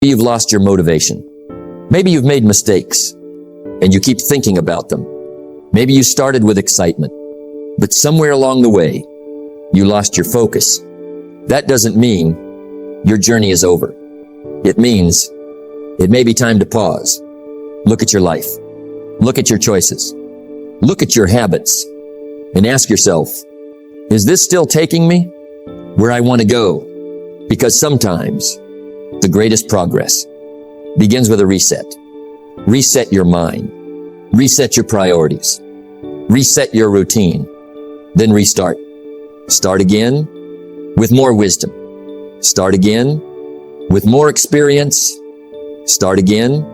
You've lost your motivation. Maybe you've made mistakes and you keep thinking about them. Maybe you started with excitement, but somewhere along the way, you lost your focus. That doesn't mean your journey is over. It means it may be time to pause. Look at your life. Look at your choices. Look at your habits and ask yourself, is this still taking me where I want to go? Because sometimes the greatest progress begins with a reset. Reset your mind. Reset your priorities. Reset your routine. Then restart. Start again with more wisdom. Start again with more experience. Start again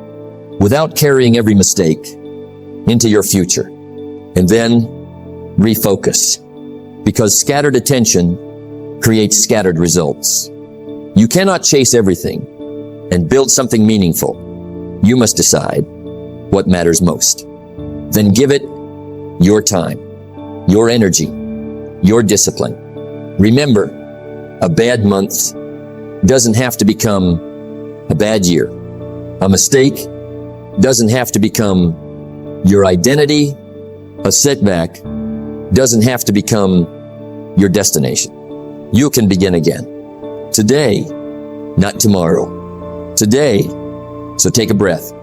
without carrying every mistake into your future. And then refocus. Because scattered attention creates scattered results. You cannot chase everything and build something meaningful. You must decide what matters most. Then give it your time, your energy, your discipline. Remember, a bad month doesn't have to become a bad year. A mistake doesn't have to become your identity. A setback doesn't have to become your destination. You can begin again. Today, not tomorrow. Today, so take a breath.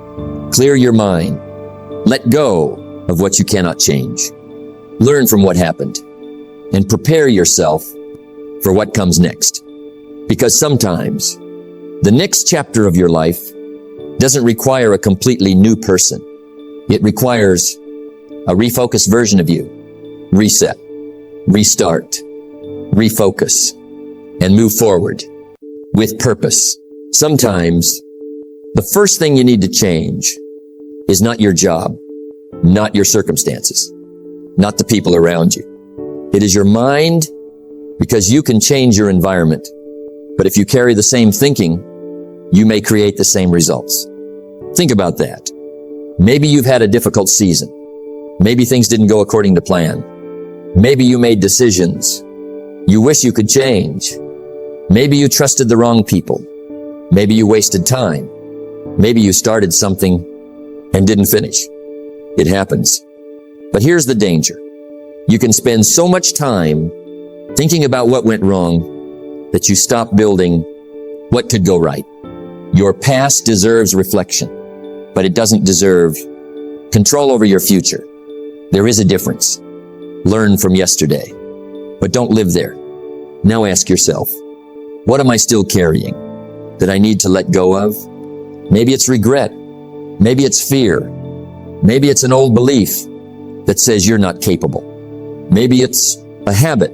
Clear your mind. Let go of what you cannot change. Learn from what happened and prepare yourself for what comes next. Because sometimes the next chapter of your life doesn't require a completely new person. It requires a refocused version of you. Reset, restart, refocus, and move forward with purpose. Sometimes the first thing you need to change is not your job, not your circumstances, not the people around you. It is your mind, because you can change your environment. But if you carry the same thinking, you may create the same results. Think about that. Maybe you've had a difficult season. Maybe things didn't go according to plan. Maybe you made decisions you wish you could change. Maybe you trusted the wrong people. Maybe you wasted time. Maybe you started something and didn't finish. It happens. But here's the danger. You can spend so much time thinking about what went wrong that you stop building what could go right. Your past deserves reflection, but it doesn't deserve control over your future. There is a difference. Learn from yesterday, but don't live there. Now ask yourself, what am I still carrying that I need to let go of? Maybe it's regret. Maybe it's fear. Maybe it's an old belief that says you're not capable. Maybe it's a habit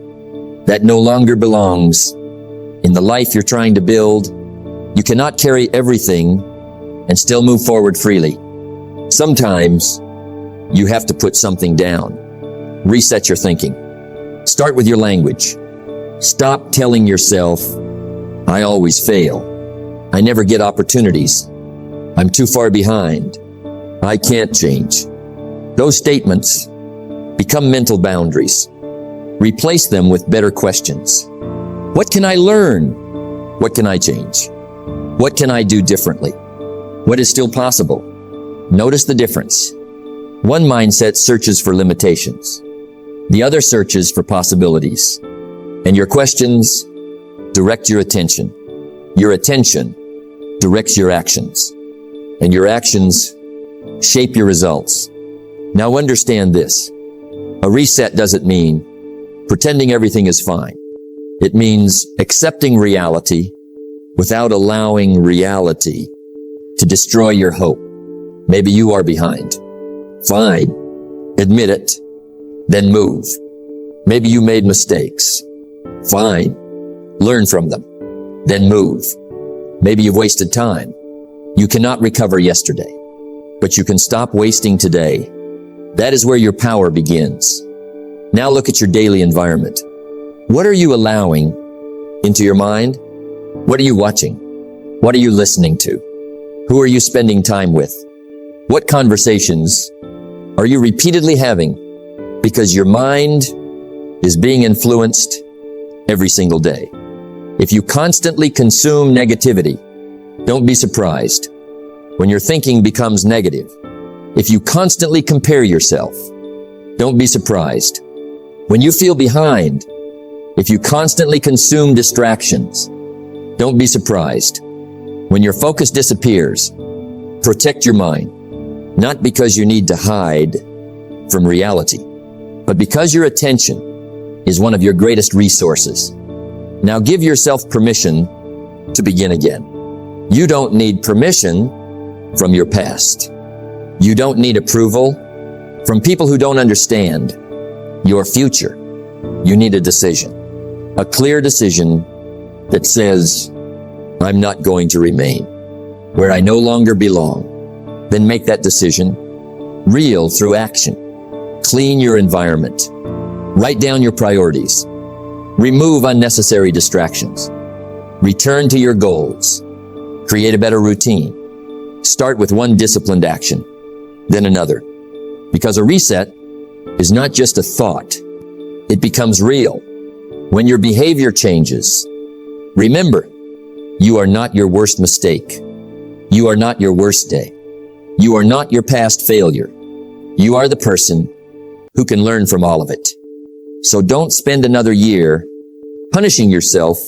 that no longer belongs in the life you're trying to build. You cannot carry everything and still move forward freely. Sometimes you have to put something down. Reset your thinking. Start with your language. Stop telling yourself, I always fail. I never get opportunities. I'm too far behind. I can't change. Those statements become mental boundaries. Replace them with better questions. What can I learn? What can I change? What can I do differently? What is still possible? Notice the difference. One mindset searches for limitations. The other searches for possibilities. And your questions direct your attention. Your attention directs your actions. And your actions shape your results. Now understand this. A reset doesn't mean pretending everything is fine. It means accepting reality without allowing reality to destroy your hope. Maybe you are behind. Fine. Admit it. Then move. Maybe you made mistakes. Fine. Learn from them. Then move. Maybe you've wasted time. You cannot recover yesterday, but you can stop wasting today. That is where your power begins. Now look at your daily environment. What are you allowing into your mind? What are you watching? What are you listening to? Who are you spending time with? What conversations are you repeatedly having? Because your mind is being influenced every single day. If you constantly consume negativity, Don't be surprised when your thinking becomes negative. If you constantly compare yourself, don't be surprised when you feel behind. If you constantly consume distractions, don't be surprised when your focus disappears. Protect your mind, not because you need to hide from reality, but because your attention is one of your greatest resources. Now give yourself permission to begin again. You don't need permission from your past. You don't need approval from people who don't understand your future. You need a decision, a clear decision that says, I'm not going to remain where I no longer belong. Then make that decision real through action. Clean your environment. Write down your priorities. Remove unnecessary distractions. Return to your goals. Create a better routine. Start with one disciplined action, then another. Because a reset is not just a thought. It becomes real when your behavior changes. Remember, you are not your worst mistake. You are not your worst day. You are not your past failure. You are the person who can learn from all of it. So don't spend another year punishing yourself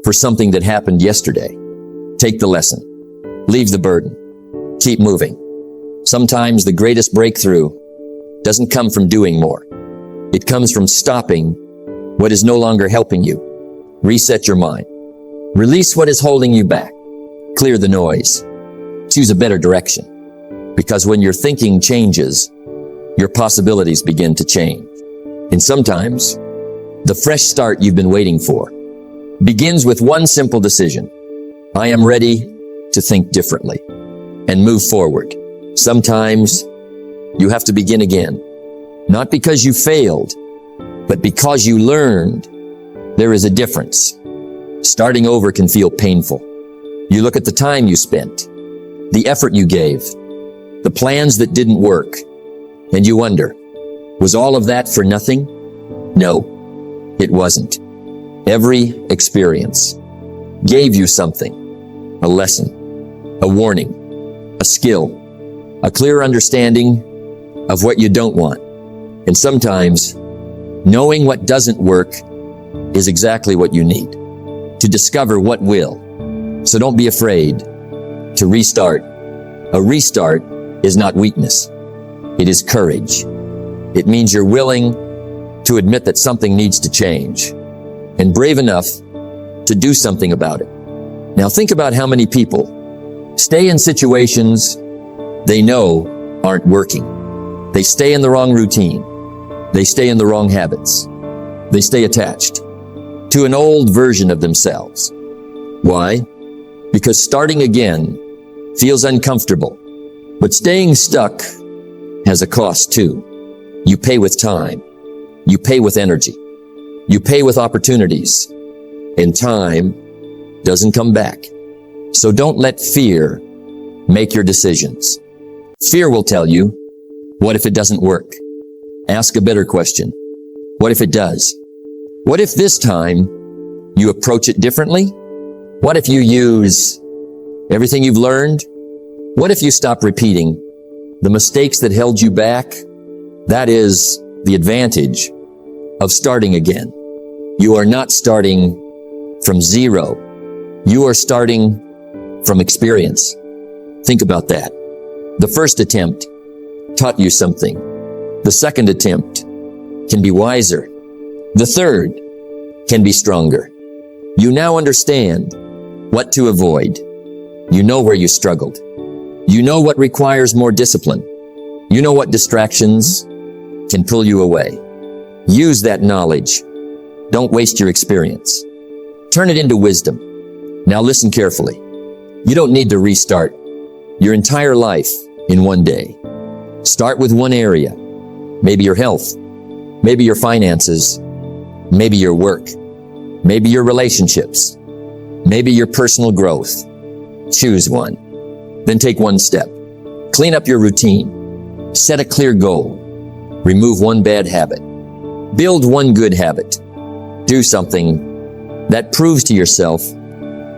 for something that happened yesterday. Take the lesson. Leave the burden. Keep moving. Sometimes the greatest breakthrough doesn't come from doing more. It comes from stopping what is no longer helping you. Reset your mind. Release what is holding you back. Clear the noise. Choose a better direction. Because when your thinking changes, your possibilities begin to change. And sometimes, the fresh start you've been waiting for begins with one simple decision. I am ready to think differently and move forward. Sometimes, you have to begin again. Not because you failed, but because you learned. There is a difference. Starting over can feel painful. You look at the time you spent, the effort you gave, the plans that didn't work, and you wonder, was all of that for nothing? No, it wasn't. Every experience gave you something, a lesson, a warning, a skill, a clear understanding of what you don't want. And sometimes, knowing what doesn't work is exactly what you need to discover what will. So don't be afraid to restart. A restart is not weakness. It is courage. It means you're willing to admit that something needs to change and brave enough to do something about it. Now think about how many people stay in situations they know aren't working. They stay in the wrong routine. They stay in the wrong habits. They stay attached to an old version of themselves. Why? Because starting again feels uncomfortable, but staying stuck has a cost too. You pay with time. You pay with energy. You pay with opportunities. And time doesn't come back. So don't let fear make your decisions. Fear will tell you, what if it doesn't work? Ask a better question. What if it does? What if this time you approach it differently? What if you use everything you've learned? What if you stop repeating the mistakes that held you back? That is the advantage of starting again. You are not starting from zero. You are starting from experience. Think about that. The first attempt taught you something. The second attempt can be wiser. The third can be stronger. You now understand what to avoid. You know where you struggled. You know what requires more discipline. You know what distractions can pull you away. Use that knowledge. Don't waste your experience. Turn it into wisdom. Now listen carefully. You don't need to restart your entire life in one day. Start with one area. Maybe your health. Maybe your finances. Maybe your work. Maybe your relationships. Maybe your personal growth. Choose one. Then take one step. Clean up your routine. Set a clear goal. Remove one bad habit. Build one good habit. Do something that proves to yourself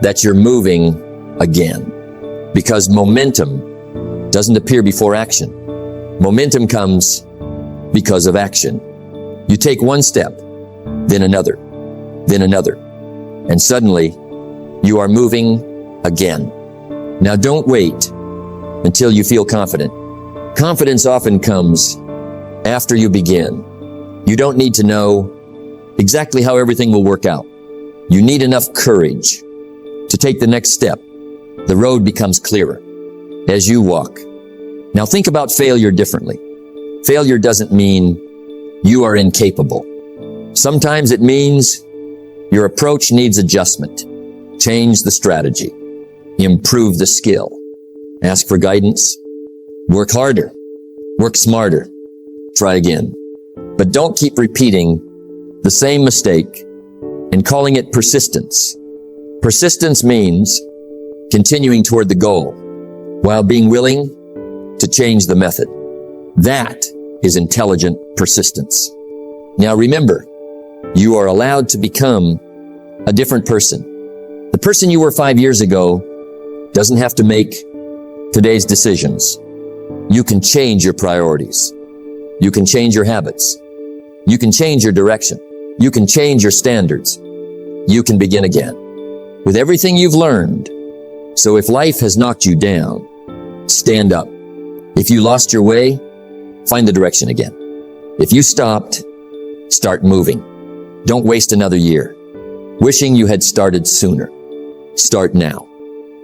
that you're moving again. Because momentum doesn't appear before action. Momentum comes because of action. You take one step, then another, and suddenly you are moving again. Now don't wait until you feel confident. Confidence often comes after you begin. You don't need to know exactly how everything will work out. You need enough courage to take the next step. The road becomes clearer as you walk. Now think about failure differently. Failure doesn't mean you are incapable. Sometimes it means your approach needs adjustment. Change the strategy. Improve the skill. Ask for guidance. Work harder. Work smarter. Try again. But don't keep repeating the same mistake and calling it persistence. Persistence means continuing toward the goal while being willing to change the method. That is intelligent persistence. Now remember, you are allowed to become a different person. The person you were 5 years ago doesn't have to make today's decisions. You can change your priorities. You can change your habits. You can change your direction. You can change your standards. You can begin again with everything you've learned. So if life has knocked you down, stand up. If you lost your way, find the direction again. If you stopped, start moving. Don't waste another year wishing you had started sooner. Start now,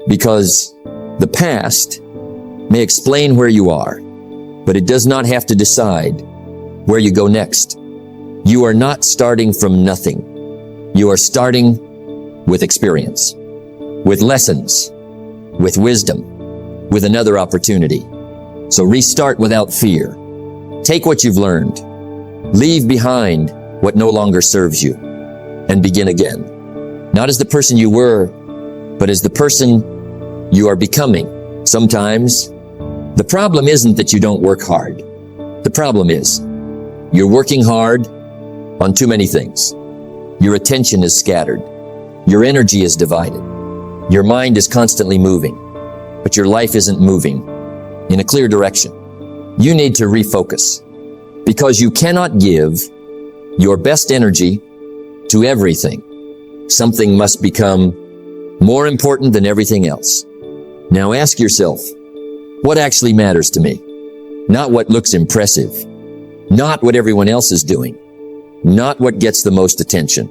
because the past may explain where you are, but it does not have to decide where you go next. You are not starting from nothing. You are starting with experience, with lessons, with wisdom, with another opportunity. So restart without fear. Take what you've learned, leave behind what no longer serves you, and begin again. Not as the person you were, but as the person you are becoming. Sometimes the problem isn't that you don't work hard. The problem is you're working hard on too many things. Your attention is scattered. Your energy is divided. Your mind is constantly moving, but your life isn't moving in a clear direction. You need to refocus, because you cannot give your best energy to everything. Something must become more important than everything else. Now ask yourself, what actually matters to me? Not what looks impressive, not what everyone else is doing, not what gets the most attention.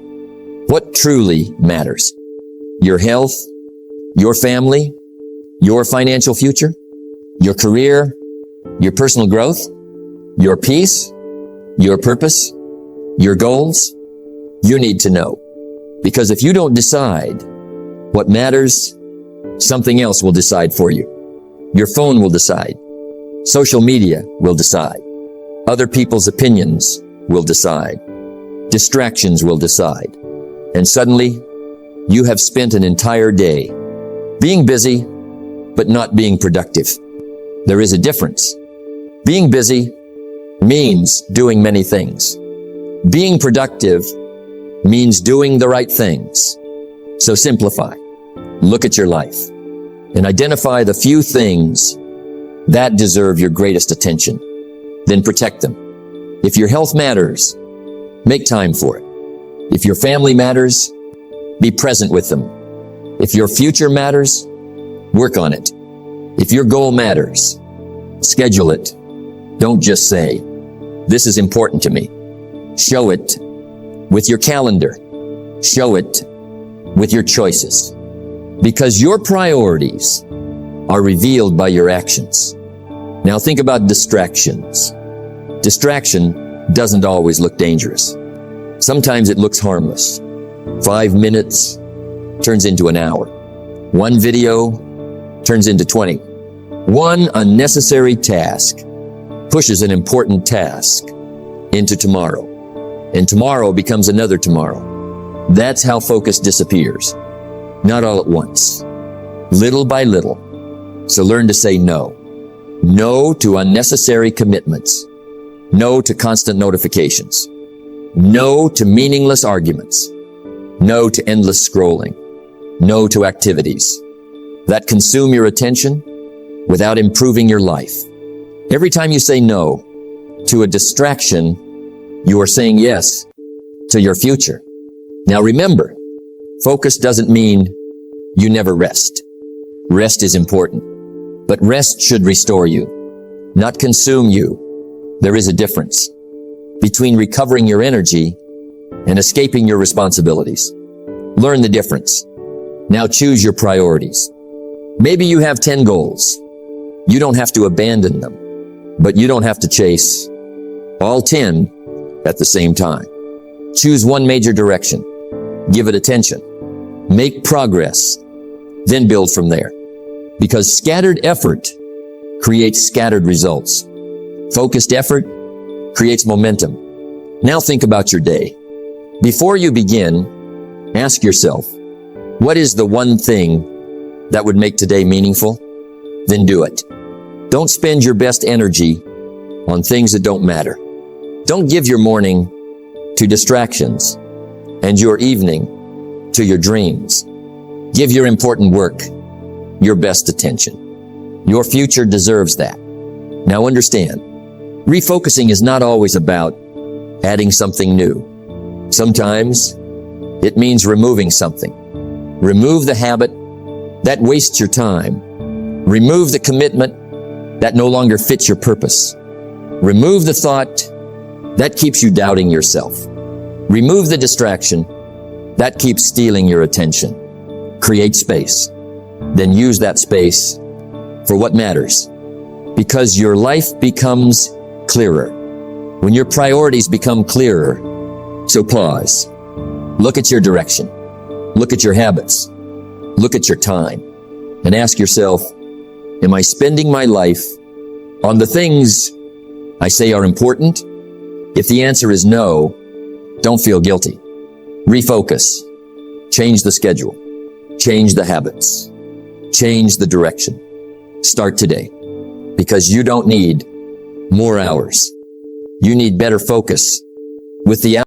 What truly matters? Your health, your family, your financial future, your career, your personal growth, your peace, your purpose, your goals. You need to know. Because if you don't decide what matters, something else will decide for you. Your phone will decide. Social media will decide. Other people's opinions will decide. Distractions will decide. And suddenly, you have spent an entire day being busy, but not being productive. There is a difference. Being busy means doing many things. Being productive means doing the right things. So simplify. Look at your life and identify the few things that deserve your greatest attention. Then protect them. If your health matters, make time for it. If your family matters, be present with them. If your future matters, work on it. If your goal matters, schedule it. Don't just say, this is important to me. Show it with your calendar. Show it with your choices. Because your priorities are revealed by your actions. Now think about distractions. Distraction doesn't always look dangerous. Sometimes it looks harmless. 5 minutes turns into an hour. One video turns into 20. One unnecessary task pushes an important task into tomorrow. And tomorrow becomes another tomorrow. That's how focus disappears. Not all at once. Little by little. So learn to say no. No to unnecessary commitments. No to constant notifications. No to meaningless arguments. No to endless scrolling. No to activities that consume your attention without improving your life. Every time you say no to a distraction, you are saying yes to your future. Now remember, focus doesn't mean you never rest. Rest is important, but rest should restore you, not consume you. There is a difference between recovering your energy and escaping your responsibilities. Learn the difference. Now choose your priorities. Maybe you have 10 goals. You don't have to abandon them, but you don't have to chase all 10 at the same time. Choose one major direction. Give it attention. Make progress. Then build from there. Because scattered effort creates scattered results. Focused effort creates momentum. Now think about your day. Before you begin, ask yourself, what is the one thing that would make today meaningful? Then do it. Don't spend your best energy on things that don't matter. Don't give your morning to distractions and your evening to your dreams. Give your important work your best attention. Your future deserves that. Now understand, refocusing is not always about adding something new. Sometimes it means removing something. Remove the habit that wastes your time. Remove the commitment that no longer fits your purpose. Remove the thought that keeps you doubting yourself. Remove the distraction that keeps stealing your attention. Create space. Then use that space for what matters. Because your life becomes clearer when your priorities become clearer. So pause. Look at your direction. Look at your habits. Look at your time. And ask yourself, am I spending my life on the things I say are important? If the answer is no, don't feel guilty. Refocus. Change the schedule. Change the habits. Change the direction. Start today. Because you don't need more hours. You need better focus with the